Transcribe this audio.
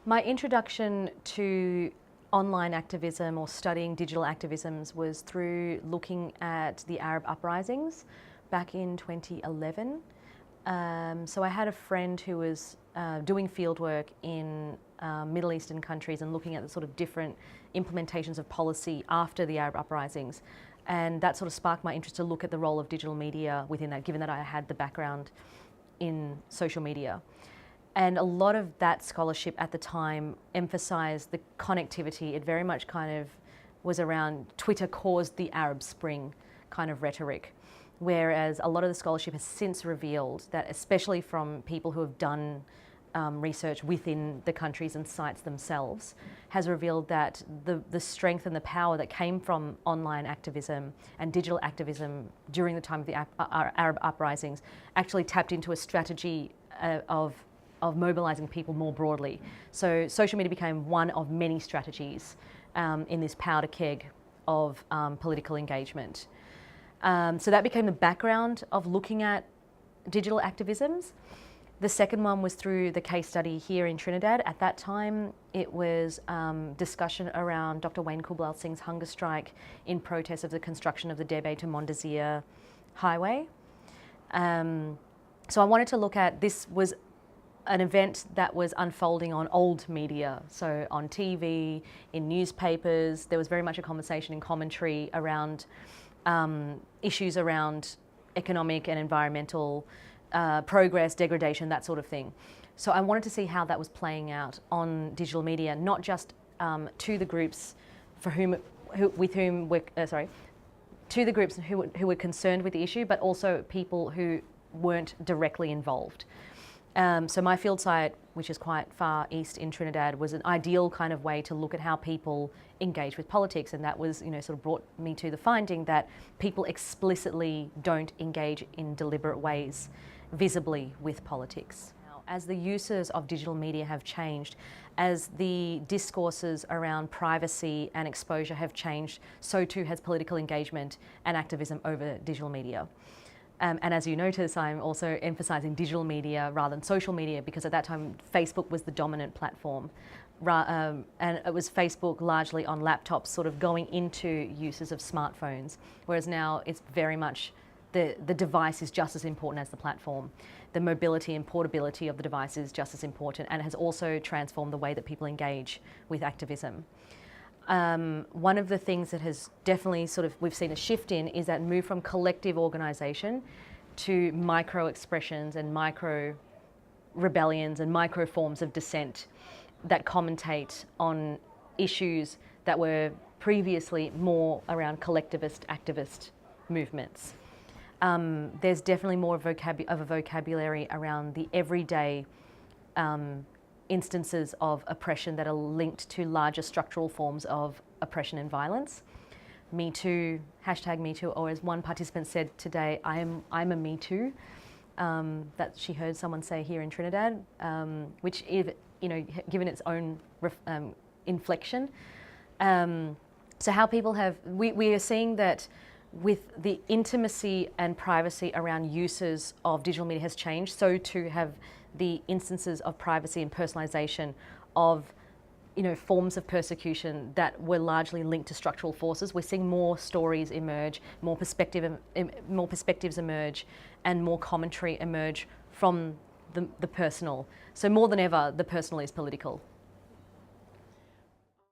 My introduction to online activism or studying digital activisms was through looking at the Arab uprisings back in 2011. So I had a friend who was doing fieldwork in Middle Eastern countries and looking at the sort of different implementations of policy after the Arab uprisings. And that sort of sparked my interest to look at the role of digital media within that, given that I had the background in social media. And a lot of that scholarship at the time emphasized the connectivity. It very much kind of was around Twitter caused the Arab Spring kind of rhetoric. Whereas a lot of the scholarship has since revealed that, especially from people who have done research within the countries and sites themselves, has revealed that the strength and the power that came from online activism and digital activism during the time of the Arab uprisings actually tapped into a strategy of mobilizing people more broadly. So social media became one of many strategies in this powder keg of political engagement. So that became the background of looking at digital activisms. The second one was through the case study here in Trinidad. At that time, it was discussion around Dr. Wayne Kublal Singh's hunger strike in protest of the construction of the Debe to Mondazia highway. So I wanted to look at, this was an event that was unfolding on old media, so on TV, in newspapers. There was very much a conversation and commentary around issues around economic and environmental progress, degradation, that sort of thing. So I wanted to see how that was playing out on digital media, not just to the groups for whom, to the groups who were concerned with the issue, but also people who weren't directly involved. So my field site, which is quite far east in Trinidad, was an ideal kind of way to look at how people engage with politics, and that was, sort of brought me to the finding that people explicitly don't engage in deliberate ways visibly with politics. Now, as the uses of digital media have changed, as the discourses around privacy and exposure have changed, so too has political engagement and activism over digital media. And as you notice, I'm also emphasizing digital media rather than social media, because at that time Facebook was the dominant platform. And it was Facebook largely on laptops sort of going into uses of smartphones, whereas now it's very much the device is just as important as the platform. The mobility and portability of the device is just as important, and it has also transformed the way that people engage with activism. One of the things that has definitely we've seen a shift in is that move from collective organisation to micro expressions and micro rebellions and micro forms of dissent that commentate on issues that were previously more around collectivist activist movements. There's definitely more of a vocabulary around the everyday instances of oppression that are linked to larger structural forms of oppression and violence. Me Too, hashtag Me Too, or as one participant said today, I'm a Me Too, that she heard someone say here in Trinidad, which, given its own inflection. So how people have, we are seeing that with the intimacy and privacy around uses of digital media has changed, so too have the instances of privacy and personalization of forms of persecution that were largely linked to structural forces. We're seeing more stories emerge, more perspectives emerge, and more commentary emerge from the personal. So more than ever, the personal is political.